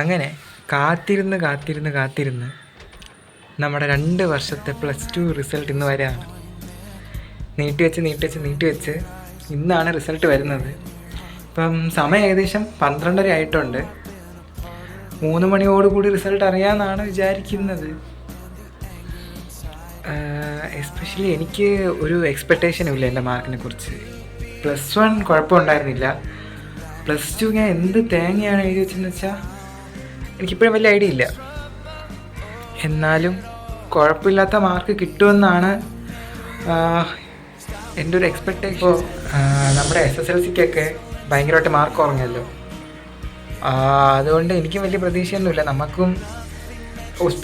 അങ്ങനെ കാത്തിരുന്ന് നമ്മുടെ 2 വർഷത്തെ +2 റിസൾട്ട് ഇന്ന് വരെയാണ്. നീട്ടി വെച്ച് ഇന്നാണ് റിസൾട്ട് വരുന്നത്. ഇപ്പം സമയം ഏകദേശം 12:30 ആയിട്ടുണ്ട്. 3 മണിയോടുകൂടി റിസൾട്ട് അറിയാമെന്നാണ് വിചാരിക്കുന്നത്. എസ്പെഷ്യലി എനിക്ക് ഒരു എക്സ്പെക്റ്റേഷനും ഇല്ല എൻ്റെ മാർക്കിനെ കുറിച്ച്. +1 കുഴപ്പമുണ്ടായിരുന്നില്ല. +2 ഞാൻ എന്ത് തേങ്ങയാണ് എഴുതി വെച്ചെന്ന് വെച്ചാൽ എനിക്കിപ്പോഴും വലിയ ഐഡിയ ഇല്ല. എന്നാലും കുഴപ്പമില്ലാത്ത മാർക്ക് കിട്ടുമെന്നാണ് എൻ്റെ ഒരു എക്സ്പെക്റ്റേഷൻ. ഇപ്പോൾ നമ്മുടെ SSLCക്കൊക്കെ ഭയങ്കരമായിട്ട് മാർക്ക് കുറഞ്ഞല്ലോ. അതുകൊണ്ട് എനിക്കും വലിയ പ്രതീക്ഷയൊന്നുമില്ല. നമുക്കും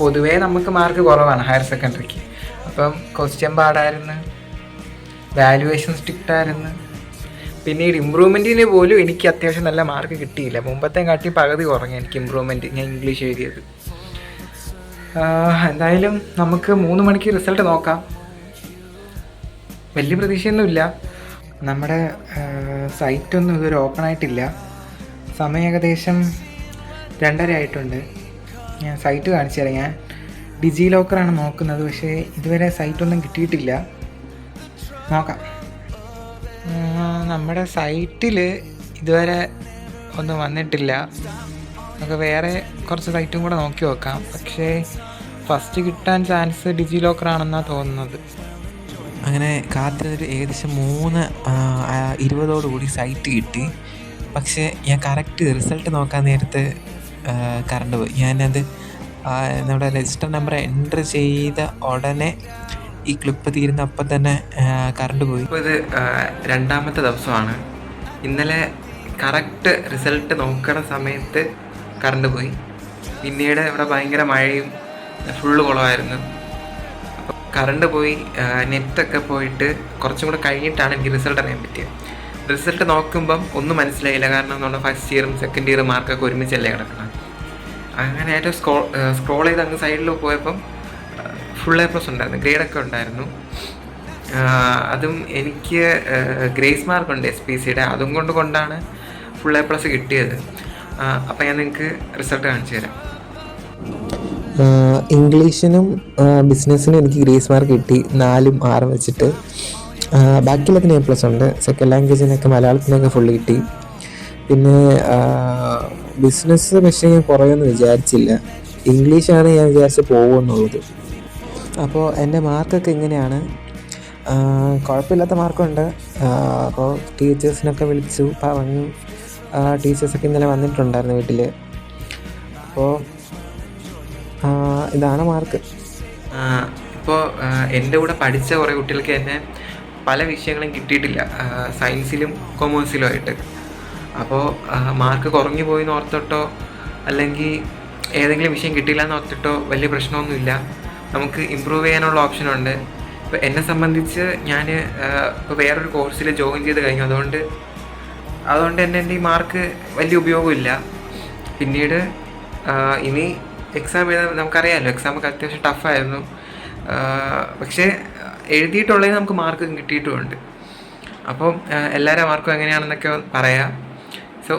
പൊതുവേ നമുക്ക് മാർക്ക് കുറവാണ് ഹയർ സെക്കൻഡറിക്ക്. അപ്പം ക്വസ്റ്റ്യൻ പാടായിരുന്നു, വാല്യുവേഷൻ സ്ട്രിക്റ്റ് ആയിരുന്നു. പിന്നീട് ഇമ്പ്രൂവ്മെൻറ്റിന് പോലും എനിക്ക് അത്യാവശ്യം നല്ല മാർക്ക് കിട്ടിയില്ല. മുമ്പത്തെ കാട്ടി പകുതി കുറഞ്ഞു എനിക്ക് ഇമ്പ്രൂവ്മെൻറ്റ്, ഞാൻ ഇംഗ്ലീഷ് എഴുതിയത്. എന്തായാലും നമുക്ക് 3 മണിക്ക് റിസൾട്ട് നോക്കാം. വലിയ പ്രതീക്ഷയൊന്നുമില്ല. നമ്മുടെ സൈറ്റൊന്നും ഇതുവരെ ഓപ്പൺ ആയിട്ടില്ല. സമയം ഏകദേശം 2:30 ആയിട്ടുണ്ട്. ഞാൻ സൈറ്റ് കാണിച്ചു തരാം. ഞാൻ ഡിജി ലോക്കറാണ് നോക്കുന്നത്, പക്ഷേ ഇതുവരെ സൈറ്റൊന്നും കിട്ടിയിട്ടില്ല. നോക്കാം. നമ്മുടെ സൈറ്റിൽ ഇതുവരെ ഒന്നും വന്നിട്ടില്ല. നമുക്ക് വേറെ കുറച്ച് സൈറ്റും കൂടെ നോക്കി നോക്കാം. പക്ഷേ ഫസ്റ്റ് കിട്ടാൻ ചാൻസ് ഡിജി ലോക്കറാണെന്നാണ് തോന്നുന്നത്. അങ്ങനെ കാത്തിരുന്നൊരു ഏകദേശം 3:20 സൈറ്റ് കിട്ടി. പക്ഷേ ഞാൻ കറക്റ്റ് റിസൾട്ട് നോക്കാൻ നേരത്ത് കറണ്ട് പോയി. ഞാനത് നമ്മുടെ രജിസ്റ്റർ നമ്പർ എൻ്റർ ചെയ്ത ഉടനെ ഈ ക്ലിപ്പ് തീരുന്ന അപ്പം തന്നെ കറണ്ട് പോയി. ഇപ്പോൾ ഇത് 2ാമത്തെ ദിവസമാണ്. ഇന്നലെ കറക്റ്റ് റിസൾട്ട് നോക്കണ സമയത്ത് കറണ്ട് പോയി. പിന്നീട് ഇവിടെ ഭയങ്കര മഴയും ഫുള്ള് കുളമായിരുന്നു. അപ്പോൾ കറണ്ട് പോയി, നെറ്റൊക്കെ പോയിട്ട് കുറച്ചും കൂടെ കഴിഞ്ഞിട്ടാണ് എനിക്ക് റിസൾട്ട് അറിയാൻ പറ്റിയത്. റിസൾട്ട് നോക്കുമ്പം ഒന്നും മനസ്സിലായില്ല. കാരണം നമ്മുടെ ഫസ്റ്റ് ഇയറും സെക്കൻഡ് ഇയറും മാർക്കൊക്കെ ഒരുമിച്ചല്ലേ കിടക്കണം. അങ്ങനെ ഏറ്റവും സ്ക്രോൾ ചെയ്ത് അങ്ങ് സൈഡിൽ പോയപ്പം ഫുൾ A+ ഉണ്ടായിരുന്നു, ഗ്രേഡൊക്കെ ഉണ്ടായിരുന്നു. അതും എനിക്ക് ഗ്രേസ് മാർക്കുണ്ട് SPCയുടെ, അതും കൊണ്ടാണ് ഫുൾ A+ കിട്ടിയത്. അപ്പം ഞാൻ നിങ്ങൾക്ക് റിസൾട്ട് കാണിച്ചു തരാം. ഇംഗ്ലീഷിനും ബിസിനസ്സിനും എനിക്ക് ഗ്രേസ് മാർക്ക് കിട്ടി 4ഉം 6ഉം വെച്ചിട്ട്. ബാക്കിയുള്ളതിന് A+ ഉണ്ട്. സെക്കൻഡ് ലാംഗ്വേജിനൊക്കെ മലയാളത്തിനൊക്കെ ഫുള്ള് കിട്ടി. പിന്നെ ബിസിനസ് പക്ഷേ ഞാൻ കുറയൊന്നും വിചാരിച്ചില്ല. ഇംഗ്ലീഷാണ് ഞാൻ വിചാരിച്ച് പോകുമെന്നുള്ളത്. അപ്പോൾ എൻ്റെ മാർക്കൊക്കെ ഇങ്ങനെയാണ്. കുഴപ്പമില്ലാത്ത മാർക്കുണ്ട്. അപ്പോൾ ടീച്ചേഴ്സിനൊക്കെ വിളിച്ചു പറഞ്ഞു. ടീച്ചേഴ്സൊക്കെ ഇന്നലെ വന്നിട്ടുണ്ടായിരുന്നു വീട്ടിൽ. അപ്പോൾ ഇതാണ് മാർക്ക്. ഇപ്പോൾ എൻ്റെ കൂടെ പഠിച്ച കുറേ കുട്ടികൾക്ക് തന്നെ പല വിഷയങ്ങളും കിട്ടിയിട്ടില്ല, സയൻസിലും കൊമേഴ്സിലും ആയിട്ട്. അപ്പോൾ മാർക്ക് കുറഞ്ഞു പോയി എന്ന് ഓർത്തിട്ടോ അല്ലെങ്കിൽ ഏതെങ്കിലും വിഷയം കിട്ടിയില്ല എന്ന് ഓർത്തിട്ടോ വലിയ പ്രശ്നമൊന്നുമില്ല. നമുക്ക് ഇമ്പ്രൂവ് ചെയ്യാനുള്ള ഓപ്ഷനുണ്ട്. ഇപ്പോൾ എന്നെ സംബന്ധിച്ച് ഞാൻ ഇപ്പോൾ വേറൊരു കോഴ്സിൽ ജോയിൻ ചെയ്ത് കഴിഞ്ഞു. അതുകൊണ്ട് തന്നെ എൻ്റെ ഈ മാർക്ക് വലിയ ഉപയോഗമില്ല. പിന്നീട് ഇനി എക്സാം എഴുതാൻ നമുക്കറിയാമല്ലോ, എക്സാമൊക്കെ അത്യാവശ്യം ടഫായിരുന്നു. പക്ഷേ എഴുതിയിട്ടുള്ളതിന് നമുക്ക് മാർക്ക് കിട്ടിയിട്ടുമുണ്ട്. അപ്പം എല്ലാവരുടെ മാർക്കും എങ്ങനെയാണെന്നൊക്കെ പറയാം. സോ